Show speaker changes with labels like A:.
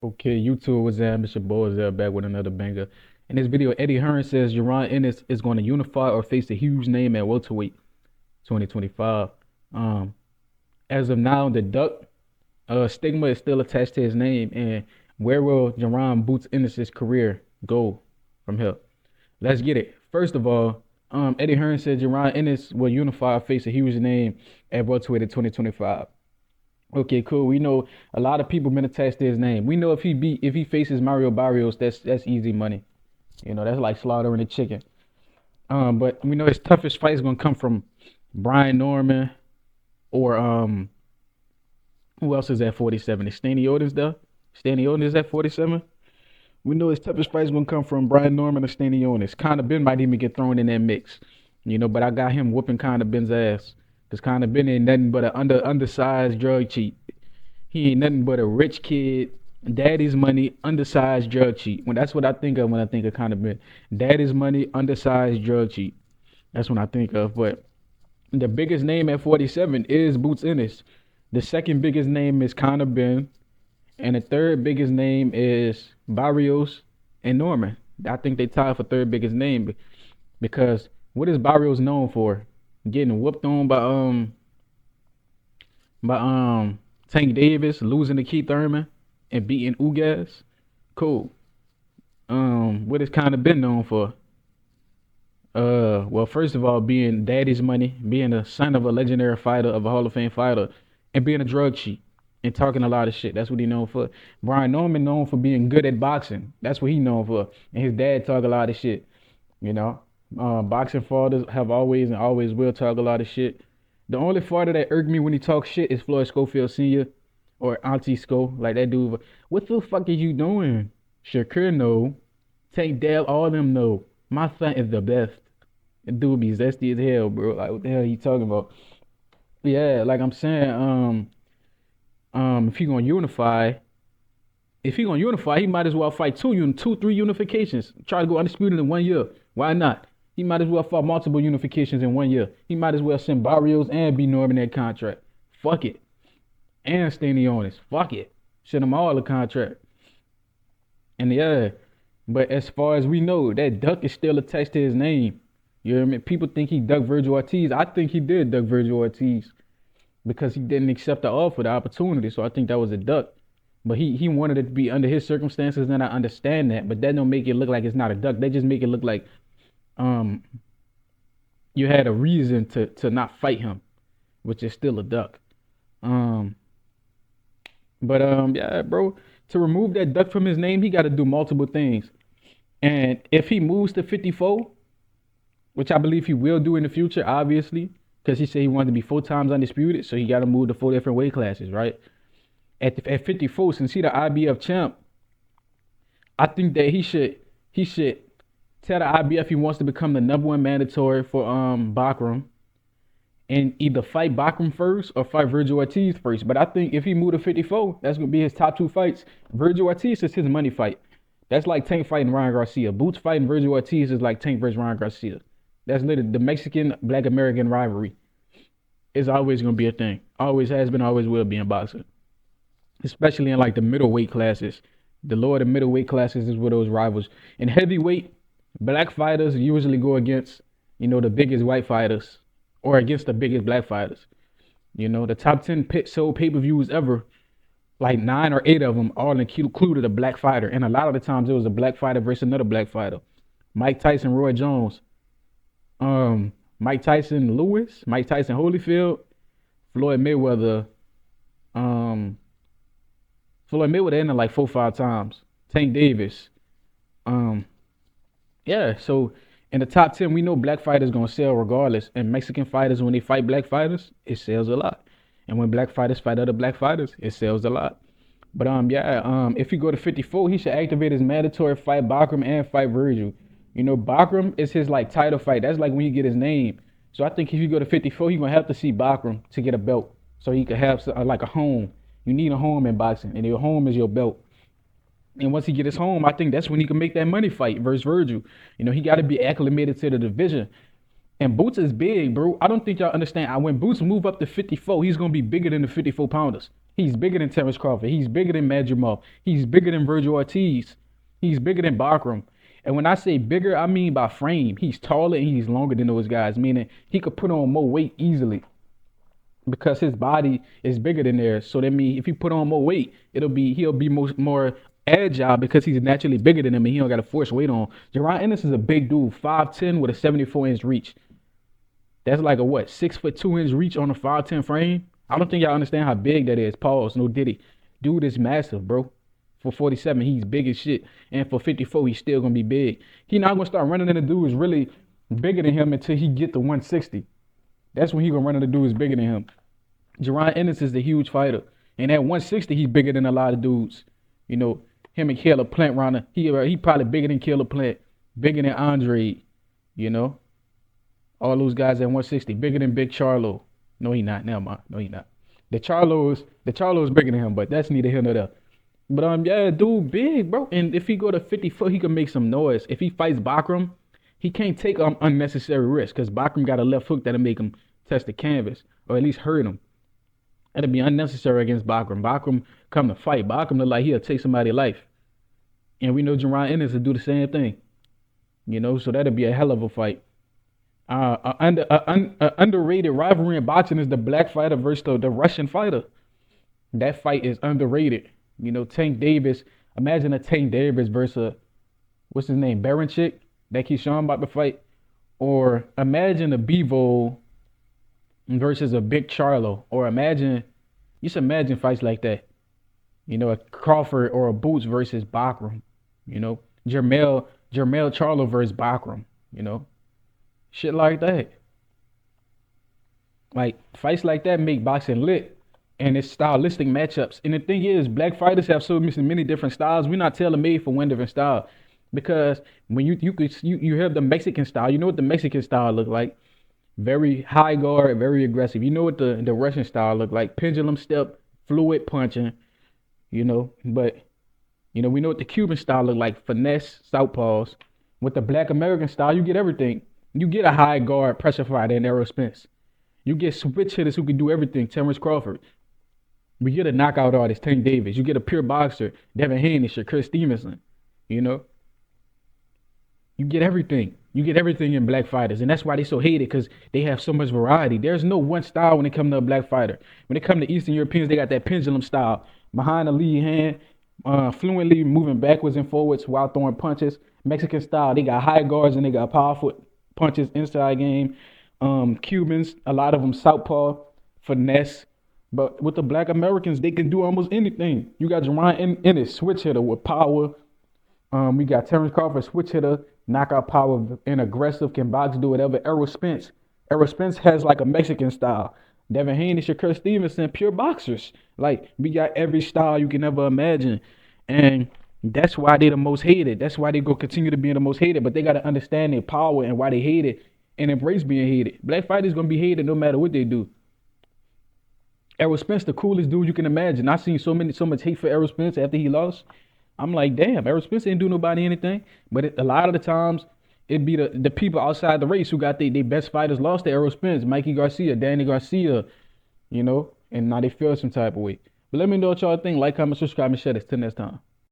A: Okay, YouTube was there. Mr. Bo is there back with another banger. In this video, Eddie Hearn says Jaron Ennis is going to unify or face a huge name at welterweight 2025. Um, as of now, the Duck stigma is still attached to his name, and where will Jaron Boots Ennis's career go from here? Let's get it. First of all, Eddie Hearn said Jaron Ennis will unify or face a huge name at welterweight in 2025. Okay, cool. We know a lot of people been attached to his name. We know if he faces Mario Barrios, that's easy money. That's like slaughtering a chicken. But we know his toughest fight is gonna come from Brian Norman or who else is at 47? Is Stanley Otis there? Stanley Otis at 47. We know his toughest fight is gonna come from Brian Norman or Stanley Otis. Conor Ben might even get thrown in that mix. But I got him whooping Conor Ben's ass. Cause Conor Ben ain't nothing but an undersized drug cheat. He ain't nothing but a rich kid, daddy's money, undersized drug cheat. That's what I think of when I think of Conor Ben. Daddy's money, undersized drug cheat. That's what I think of. But the biggest name at 47 is Boots Ennis. The second biggest name is Conor Ben, and the third biggest name is Barrios and Norman. I think they tied for third biggest name because what is Barrios known for? Getting whooped on by Tank Davis, losing to Keith Thurman, and beating Ugas. Cool. What is kind of been known for? Well, first of all, being daddy's money, being a son of a legendary fighter, of a Hall of Fame fighter, and being a drug cheat and talking a lot of shit. That's what he known for. Brian Norman known for being good at boxing. That's what he known for. And his dad talk a lot of shit. You know, boxing fathers have always and always will talk a lot of shit. The only father that irked me when he talks shit is Floyd Schofield Sr. or Auntie Sco. Like that dude. What the fuck are you doing? Shakur no. Tank Dell, all of them know. My son is the best. That dude be zesty as hell, bro. Like what the hell are you talking about? Yeah, like I'm saying, if he gonna unify, he might as well fight three unifications. Try to go undisputed in 1 year. Why not? He might as well fight multiple unifications in 1 year. He might as well send Barrios and B Norman that contract. Fuck it. And Stanley Onis. Fuck it. Send them all a contract. And yeah, but as far as we know, that duck is still attached to his name. You know what I mean? People think he ducked Virgil Ortiz. I think he did duck Virgil Ortiz because he didn't accept the offer, the opportunity. So I think that was a duck. But he wanted it to be under his circumstances, and I understand that. But that don't make it look like it's not a duck. They just make it look like um you had a reason to not fight him, which is still a duck. Um, but yeah, bro, to remove that duck from his name, he got to do multiple things. And if he moves to 54, which I believe he will do in the future, obviously, because he said he wanted to be 4 times undisputed, so he got to move to 4 different weight classes, right? At 54, since he the IBF champ, I think that he should tell the IBF he wants to become the #1 mandatory for Bakram, and either fight Bakram first or fight Virgil Ortiz first. But I think if he moved to 54, that's gonna be his top 2 fights. Virgil Ortiz is his money fight. That's like Tank fighting Ryan Garcia. Boots fighting Virgil Ortiz is like Tank versus Ryan Garcia. That's literally the Mexican Black American rivalry. It's always gonna be a thing. Always has been, always will be in boxing. Especially in like the middleweight classes. The lower the middleweight classes is where those rivals. In heavyweight, black fighters usually go against, the biggest white fighters or against the biggest black fighters. The top 10 sold pay-per-views ever, like 9 or 8 of them all included a black fighter. And a lot of the times it was a black fighter versus another black fighter. Mike Tyson, Roy Jones, Mike Tyson Lewis, Mike Tyson Holyfield, Floyd Mayweather, um, Floyd Mayweather ended like 4 or 5 times. Tank Davis. Um, yeah, so in the top 10, we know black fighters gonna sell regardless. And Mexican fighters, when they fight black fighters, it sells a lot. And when black fighters fight other black fighters, it sells a lot. But if he go to 54, he should activate his mandatory fight Bakram and fight Virgil. Bakram is his like title fight. That's like when he get his name. So I think if you go to 54, he's gonna have to see Bakram to get a belt, so he could have like a home. You need a home in boxing, and your home is your belt. And once he get his home, I think that's when he can make that money fight versus Virgil. He got to be acclimated to the division. And Boots is big, bro. I don't think y'all understand. When Boots move up to 54, he's gonna be bigger than the 54 pounders. He's bigger than Terrence Crawford. He's bigger than Madrimov. He's bigger than Virgil Ortiz. He's bigger than Bakram. And when I say bigger, I mean by frame. He's taller and he's longer than those guys, meaning he could put on more weight easily because his body is bigger than theirs. So that means if he put on more weight, he'll be more agile because he's naturally bigger than him and he don't got to force weight on. Jaron Ennis is a big dude, 5'10" with a 74-inch reach. That's like a what, 6'2" reach on a 5'10" frame. I don't think y'all understand how big that is. Pause, no diddy. Dude is massive, bro. For 47, he's big as shit. And for 54, he's still gonna be big. He not gonna start running into dudes really bigger than him until he get to 160. That's when he gonna run into dudes bigger than him. Jaron Ennis is the huge fighter. And at 160, he's bigger than a lot of dudes. You know, him and Caleb Plant runner. He probably bigger than Caleb Plant, bigger than Andre, you know. All those guys at 160, bigger than Big Charlo. No, he not. Never mind. No, he not. The Charlo is bigger than him, but that's neither here nor there. But yeah, dude, big, bro. And if he go to 54, he can make some noise. If he fights Bakram, he can't take unnecessary risks because Bakram got a left hook that'll make him test the canvas or at least hurt him. That'll be unnecessary against Bakram. Bakram come to fight. Bakram look like he'll take somebody's life. And we know Jaron Ennis will do the same thing. You know, so that'll be a hell of a fight. Underrated rivalry in boxing is the black fighter versus the Russian fighter. That fight is underrated. You know, Tank Davis. Imagine a Tank Davis versus what's his name, Baranchik, that Keyshawn about to fight. Or imagine a Bivol versus a Big Charlo. Or just imagine fights like that. You know, a Crawford or a Boots versus Bakram. You know, Jermell Charlo versus Bakram. You know. Shit like that. Like, fights like that make boxing lit. And it's stylistic matchups. And the thing is, black fighters have so many different styles. We're not tailor-made for one different style. Because when you have the Mexican style, you know what the Mexican style look like? Very high guard, very aggressive. You know what the Russian style look like? Pendulum step, fluid punching, you know. But, you know, we know what the Cuban style look like. Finesse, southpaws. With the black American style, you get everything. You get a high guard pressure fighter in Errol Spence. You get switch hitters who can do everything, Terrence Crawford. We get a knockout artist, Tank Davis. You get a pure boxer, Devin Haney, Chris Stevenson. You know? You get everything. You get everything in black fighters. And that's why they so hated, because they have so much variety. There's no one style when it comes to a black fighter. When it comes to Eastern Europeans, they got that pendulum style. Behind the lead hand, fluently moving backwards and forwards while throwing punches. Mexican style, they got high guards and they got powerful punches inside game. Cubans, a lot of them southpaw, finesse. But with the black Americans, they can do almost anything. You got Jaron Ennis, switch hitter with power. We got Terrence Crawford, switch hitter, knockout power and aggressive, can box, do whatever. Errol Spence has like a Mexican style. Devin Haney, Shakur Stevenson, pure boxers. Like, we got every style you can ever imagine. And that's why they the most hated. That's why they go continue to be the most hated. But they got to understand their power and why they hate it and embrace being hated. Black fighters going to be hated no matter what they do. Errol Spence, the coolest dude you can imagine. I seen so much hate for Errol Spence after he lost. I'm like, damn, Errol Spence didn't do nobody anything. But a lot of the times, it'd be the people outside the race who got their best fighters lost to Errol Spence, Mikey Garcia, Danny Garcia, you know, and now they feel some type of way. But let me know what y'all think. Like, comment, subscribe, and share this. Till next time.